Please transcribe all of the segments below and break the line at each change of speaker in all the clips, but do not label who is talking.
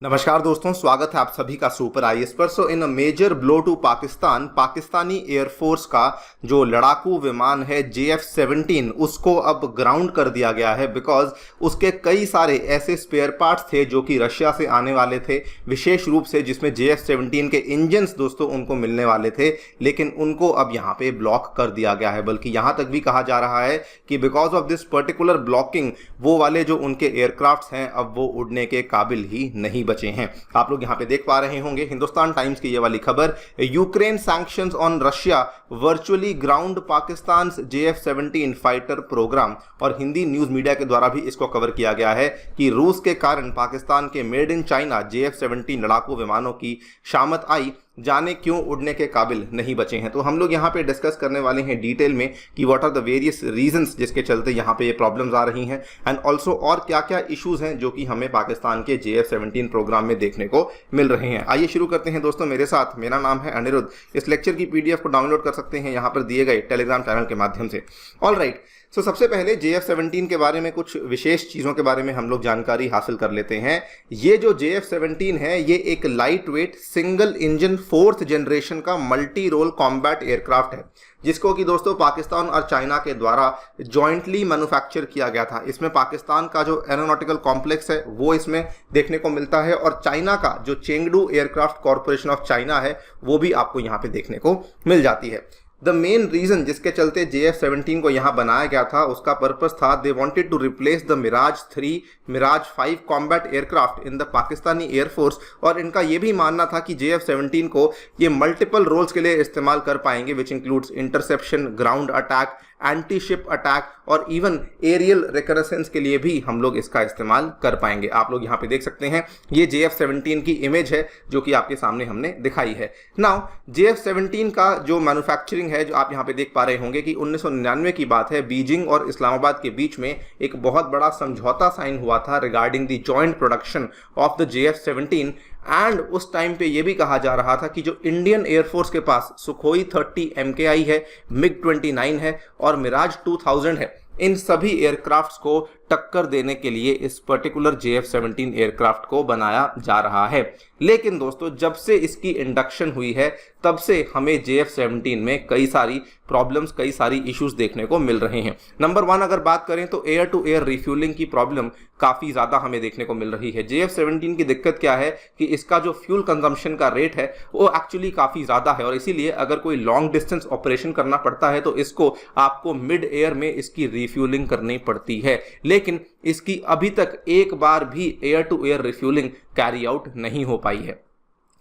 नमस्कार दोस्तों, स्वागत है आप सभी का सुपर आईएएस पर। So in a major blow to Pakistan, Pakistani air force का जो लड़ाकू विमान है JF-17 उसको अब ग्राउंड कर दिया गया है बिकॉज उसके कई सारे ऐसे स्पेयर पार्ट्स थे जो कि रशिया से आने वाले थे, विशेष रूप से जिसमें JF-17 के इंजन्स दोस्तों उनको मिलने वाले थे, लेकिन उनको अब यहाँ पे ब्लॉक कर दिया गया है। बल्कि यहाँ तक भी कहा जा रहा है कि because of this particular blocking वो वाले जो उनके एयरक्राफ्ट हैं अब वो उड़ने के काबिल ही नहीं बचे हैं। आप लोग यहां पे देख पा रहे होंगे हिंदुस्तान टाइम्स की ये वाली खबर, Ukraine sanctions on Russia virtually ground Pakistan JF-17 fighter program. और हिंदी न्यूज मीडिया के द्वारा भी इसको कवर किया गया है कि रूस के कारण पाकिस्तान के मेड इन चाइना JF-17 लड़ाकू विमानों की शामत आई, जाने क्यों उड़ने के काबिल नहीं बचे हैं। तो हम लोग यहाँ पे डिस्कस करने वाले हैं डिटेल में कि what are the various reasons जिसके चलते यहाँ पे ये प्रॉब्लम्स आ रही हैं, एंड ऑल्सो और क्या क्या इश्यूज हैं जो कि हमें पाकिस्तान के JF-17 प्रोग्राम में देखने को मिल रहे हैं। आइए शुरू करते हैं दोस्तों मेरे साथ। मेरा नाम है अनिरुद्ध। इस लेक्चर की PDF को डाउनलोड कर सकते हैं यहाँ पर दिए गए टेलीग्राम चैनल के माध्यम से। ऑल राइट, सो सबसे पहले JF-17 के बारे में कुछ विशेष चीज़ों के बारे में हम लोग जानकारी हासिल कर लेते हैं। ये जो JF-17 है ये एक light weight single engine 4th generation का मल्टी रोल कॉम्बैट एयरक्राफ्ट है, जिसको कि दोस्तों पाकिस्तान और चाइना के द्वारा जॉइंटली मैन्युफैक्चर किया गया था। इसमें पाकिस्तान का जो एरोनॉटिकल कॉम्प्लेक्स है वो इसमें देखने को मिलता है, और चाइना का जो Chengdu aircraft corporation of China है वो भी आपको यहाँ पे देखने को मिल जाती है। द मेन रीजन जिसके चलते JF-17 को यहाँ बनाया गया था उसका पर्पस था, they wanted to replace the Mirage 3, Mirage 5 combat aircraft in the Pakistani air force. और इनका ये भी मानना था कि JF-17 को ये मल्टीपल रोल्स के लिए इस्तेमाल कर पाएंगे, which includes interception, ground attack, anti ship attack और इवन एरियल रिकनेसेंस के लिए भी हम लोग इसका इस्तेमाल कर पाएंगे। आप लोग यहाँ पे देख सकते हैं ये JF-17 की इमेज है जो कि आपके सामने हमने दिखाई है। नाउ JF-17 का जो मैन्युफैक्चरिंग है जो आप यहाँ पे देख पा रहे होंगे कि 1999 की बात है, बीजिंग और इस्लामाबाद के बीच में एक बहुत बड़ा समझौता साइन हुआ था regarding the joint production of the JF-17। And उस टाइम पे ये भी कहा जा रहा था कि जो इंडियन एयरफोर्स के पास सुखोई 30 MKI है, MiG-29 है और मिराज 2000 है, इन सभी एयरक्राफ्ट्स को टक्कर देने के लिए इस पर्टिकुलर JF-17 एयरक्राफ्ट को बनाया जा रहा है। लेकिन दोस्तों जब से इसकी इंडक्शन हुई है तब से हमें JF-17 में कई सारी प्रॉब्लम्स, कई सारी इश्यूज देखने को मिल रहे हैं। नंबर 1 अगर बात करें तो एयर टू एयर रिफ्यूलिंग की प्रॉब्लम काफ़ी ज़्यादा हमें देखने को मिल रही है। JF-17 की दिक्कत क्या है कि इसका जो फ्यूल कंजम्पशन का रेट है वो एक्चुअली काफ़ी ज़्यादा है, और इसीलिए अगर कोई लॉन्ग डिस्टेंस ऑपरेशन करना पड़ता है तो इसको आपको मिड एयर में इसकी रिफ्यूलिंग करनी पड़ती है, लेकिन इसकी अभी तक एक बार भी air to air refuelling carry out नहीं हो पाई है।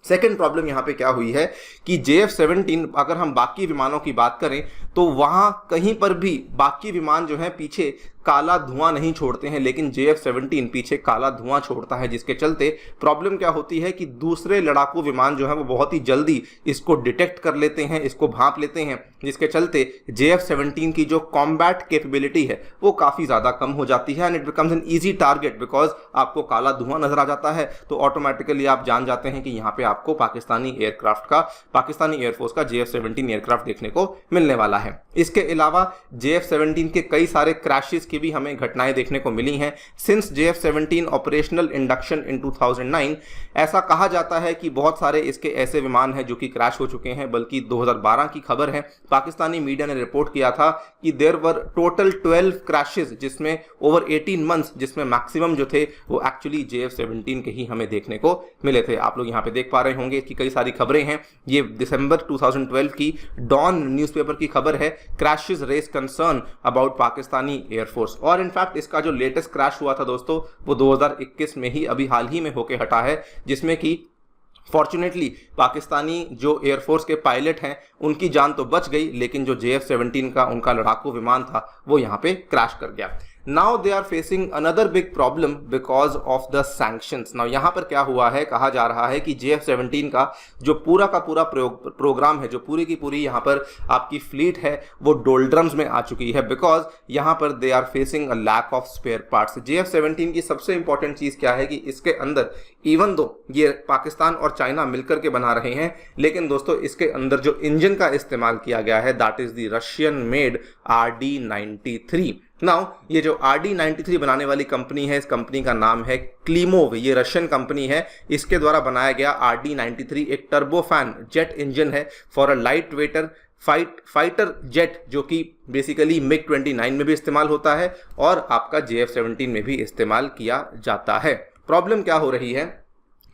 सेकेंड प्रॉब्लम यहाँ पे क्या हुई है कि JF-17 अगर हम बाकी विमानों की बात करें तो वहाँ कहीं पर भी बाकी विमान जो है पीछे काला धुआं नहीं छोड़ते हैं, लेकिन JF-17 पीछे काला धुआं छोड़ता है, जिसके चलते प्रॉब्लम क्या होती है कि दूसरे लड़ाकू विमान जो है वो बहुत ही जल्दी इसको डिटेक्ट कर लेते हैं, इसको भांप लेते हैं, जिसके चलते JF-17 की जो कॉम्बैट कैपेबिलिटी है वो काफ़ी ज़्यादा कम हो जाती है, and it becomes an easy target because आपको काला धुआं नजर आ जाता है तो ऑटोमेटिकली आप जान जाते हैं कि यहाँ पे आपको पाकिस्तानी एयरफोर्स का JF-17 एयरक्राफ्ट देखने को मिलने वाला है। इसके अलावा JF-17 के कई सारे क्रैशेस की भी हमें घटनाएं देखने को मिली हैं सिंस JF-17 ऑपरेशनल इंडक्शन इन 2009। ऐसा कहा जाता है कि बहुत सारे इसके ऐसे विमान हैं जो कि क्रैश हो चुके हैं, बल्कि 2012 की खबर है, पाकिस्तानी मीडिया ने रिपोर्ट किया था कि देयर वर टोटल 12 क्रैशेस जिसमें ओवर 18 मंथ्स, जिसमें मैक्सिमम जो थे वो एक्चुअली JF-17 के ही हमें देखने को मिले थे। आप लोग यहाँ पे देख पा रहे होंगे कि कई सारी खबरें हैं। ये दिसंबर 2012 की डॉन न्यूज़पेपर की खबर है, crashes raise concern about Pakistani air force. और इनफैक्ट इसका जो लेटेस्ट क्रैश हुआ था दोस्तों वो 2021 में ही अभी हाल ही में होके हटा है, जिसमें कि फॉर्चुनेटली पाकिस्तानी जो एयरफोर्स के पायलट हैं उनकी जान तो बच गई, लेकिन जो JF-17 का उनका लड़ाकू विमान था वो यहाँ पे क्रैश कर गया। Now they are facing another big problem because of the sanctions. Now यहाँ पर क्या हुआ है, कहा जा रहा है कि JF-17 का जो पूरा का पूरा प्रोग्राम है, जो पूरी की पूरी यहाँ पर आपकी फ्लीट है वो डोल्ड्रम्स में आ चुकी है, बिकॉज यहाँ पर they are facing a lack of spare parts. JF-17 की सबसे इंपॉर्टेंट चीज़ क्या है कि इसके अंदर इवन दो ये पाकिस्तान और चाइना मिलकर के बना रहे हैं, लेकिन दोस्तों इसके अंदर जो इंजन का इस्तेमाल किया गया है that is the Russian made RD-93। Now ये जो RD-93 बनाने वाली कंपनी है, इस कंपनी का नाम है क्लीमोव, ये रशियन कंपनी है। इसके द्वारा बनाया गया RD-93 एक टर्बोफैन जेट इंजन है for a light waiter fighter jet, जो कि बेसिकली MiG-29 में भी इस्तेमाल होता है और आपका JF-17 में भी इस्तेमाल किया जाता है। प्रॉब्लम क्या हो रही है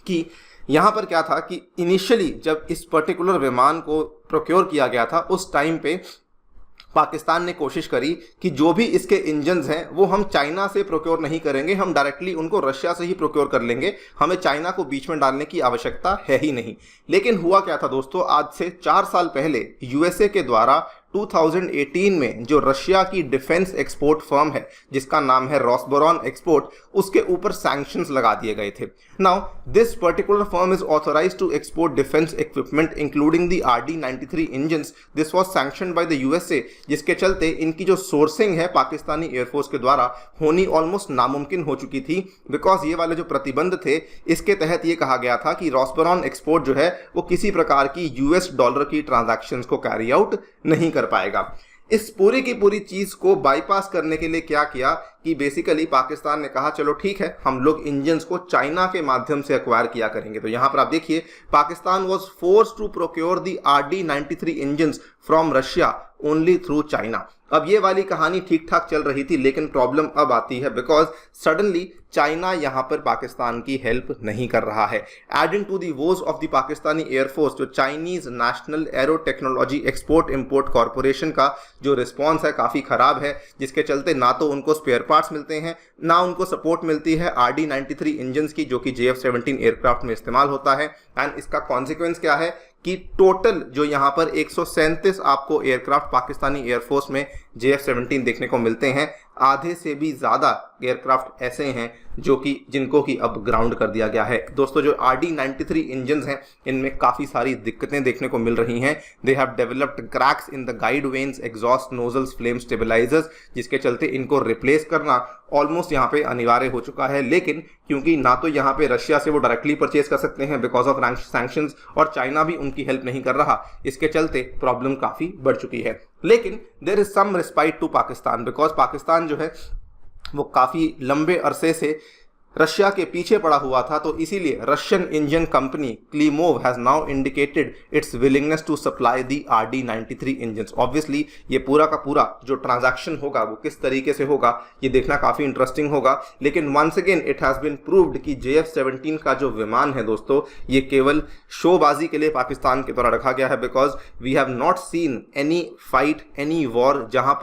कि यहाँ पर क्या था कि इनिशियली जब इस पर्टिकुलर विमान को प्रोक्योर किया गया था, उस टाइम पे पाकिस्तान ने कोशिश करी कि जो भी इसके इंजन्स हैं वो हम चाइना से प्रोक्योर नहीं करेंगे, हम डायरेक्टली उनको रशिया से ही प्रोक्योर कर लेंगे, हमें चाइना को बीच में डालने की आवश्यकता है ही नहीं। लेकिन हुआ क्या था दोस्तों, आज से 4 साल पहले यूएसए के द्वारा 2018 में जो रशिया की डिफेंस एक्सपोर्ट फर्म है जिसका नाम है रॉसबोरॉन एक्सपोर्ट, उसके ऊपर सैंक्शंस लगा दिए गए थे। Now this particular firm is authorised to export defence equipment including the RD-93 engines. This was sanctioned by the USA, जिसके चलते इनकी जो सोर्सिंग है पाकिस्तानी एयरफोर्स के द्वारा होनी ऑलमोस्ट नामुमकिन हो चुकी थी, बिकॉज ये वाले जो प्रतिबंध थे इसके तहत ये कहा गया था कि रॉसबोरॉन एक्सपोर्ट जो है वो किसी प्रकार की US डॉलर की ट्रांजैक्शंस को कैरी आउट नहीं कर पाएगा। इस पूरी की पूरी चीज को बाईपास करने के लिए क्या किया कि बेसिकली पाकिस्तान ने कहा चलो ठीक है, हम लोग इंजन्स को चाइना के माध्यम से एक्वायर किया करेंगे। तो यहां पर आप देखिए, Pakistan was forced to procure the RD-93 engines from Russia only through China. अब ये वाली कहानी ठीक ठाक चल रही थी, लेकिन प्रॉब्लम अब आती है बिकॉज सडनली चाइना यहां पर पाकिस्तान की हेल्प नहीं कर रहा है। Adding to the woes of the Pakistani air force, जो Chinese national aero technology export import corporation का जो रिस्पॉन्स है काफ़ी ख़राब है, जिसके चलते ना तो उनको स्पेयर पार्ट्स मिलते हैं, ना उनको सपोर्ट मिलती है RD-93 इंजन्स की, जो कि JF-17 एयरक्राफ्ट में इस्तेमाल होता है। एंड इसका कॉन्सिक्वेंस क्या है कि टोटल जो यहाँ पर 137 आपको एयरक्राफ्ट पाकिस्तानी एयरफोर्स में JF-17 देखने को मिलते हैं, आधे से भी ज़्यादा एयरक्राफ्ट ऐसे हैं जो कि जिनको कि अब ग्राउंड कर दिया गया है। दोस्तों जो RD-93 इंजन्स हैं इनमें काफ़ी सारी दिक्कतें देखने को मिल रही हैं। They have developed cracks in the guide veins, exhaust nozzles, flame stabilisers, जिसके चलते इनको रिप्लेस करना ऑलमोस्ट यहाँ पे अनिवार्य हो चुका है। लेकिन क्योंकि ना तो यहाँ पे रशिया से वो डायरेक्टली परचेज कर सकते हैं बिकॉज ऑफ सैंक्शंस, और चाइना भी उनकी हेल्प नहीं कर रहा, इसके चलते प्रॉब्लम काफ़ी बढ़ चुकी है। लेकिन there is some respite to Pakistan, because Pakistan जो है वो काफ़ी लंबे अरसे से रशिया के पीछे पड़ा हुआ था, तो इसीलिए Russian engine company Klimov has now indicated its willingness to supply the RD-93 engines. Obviously ये पूरा का पूरा जो ट्रांजैक्शन होगा वो किस तरीके से होगा ये देखना काफ़ी इंटरेस्टिंग होगा। लेकिन once again it has been proved कि JF-17 का जो विमान है दोस्तों, ये केवल शोबाजी के लिए पाकिस्तान के द्वारा रखा गया है, because we have not seen any fight, any war जहाँ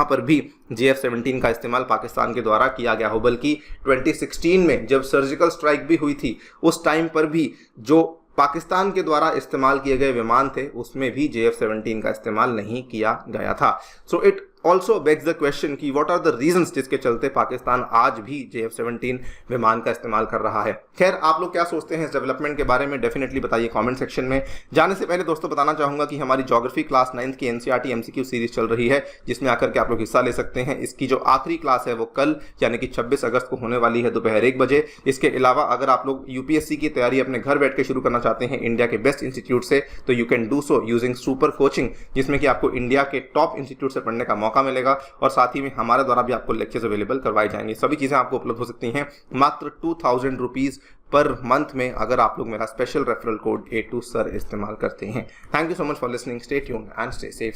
पर भी JF-17 का इस्तेमाल पाकिस्तान के द्वारा किया गया हो। बल्कि 2016 में जब सर्जिकल स्ट्राइक भी हुई थी, उस टाइम पर भी जो पाकिस्तान के द्वारा इस्तेमाल किए गए विमान थे उसमें भी JF-17 का इस्तेमाल नहीं किया गया था। So it also bags the question कि व्हाट आर द रीजंस जिसके चलते पाकिस्तान आज भी JF-17 विमान का इस्तेमाल कर रहा है। खैर, आप लोग क्या सोचते हैं इस डेवलपमेंट के बारे में, डेफिनेटली बताइए कमेंट सेक्शन में। जाने से पहले दोस्तों बताना चाहूंगा कि हमारी ज्योग्राफी क्लास 9th की NCERT MCQ सीरीज चल रही है, जिसमें आकर के आप लोग हिस्सा ले सकते हैं। इसकी जो आखिरी क्लास है वो कल यानी कि 26 अगस्त को होने वाली है दोपहर 1 बजे। इसके अलावा अगर आप लोग UPSC की तैयारी अपने घर बैठ के शुरू करना चाहते हैं इंडिया के बेस्ट इंस्टीट्यूट से, तो you can do so using super coaching, जिसमें कि आपको इंडिया के टॉप इंस्टीट्यूट से पढ़ने का मौका मिलेगा, और साथ ही में हमारे द्वारा भी आपको लेक्चर्स अवेलेबल करवाए जाएंगे। सभी चीज़ें आपको उपलब्ध हो सकती हैं मात्र 2000 रुपीज़ पर मंथ में, अगर आप लोग मेरा स्पेशल रेफरल कोड A2SIR इस्तेमाल करते हैं। Thank you so much for listening, stay tuned and stay safe.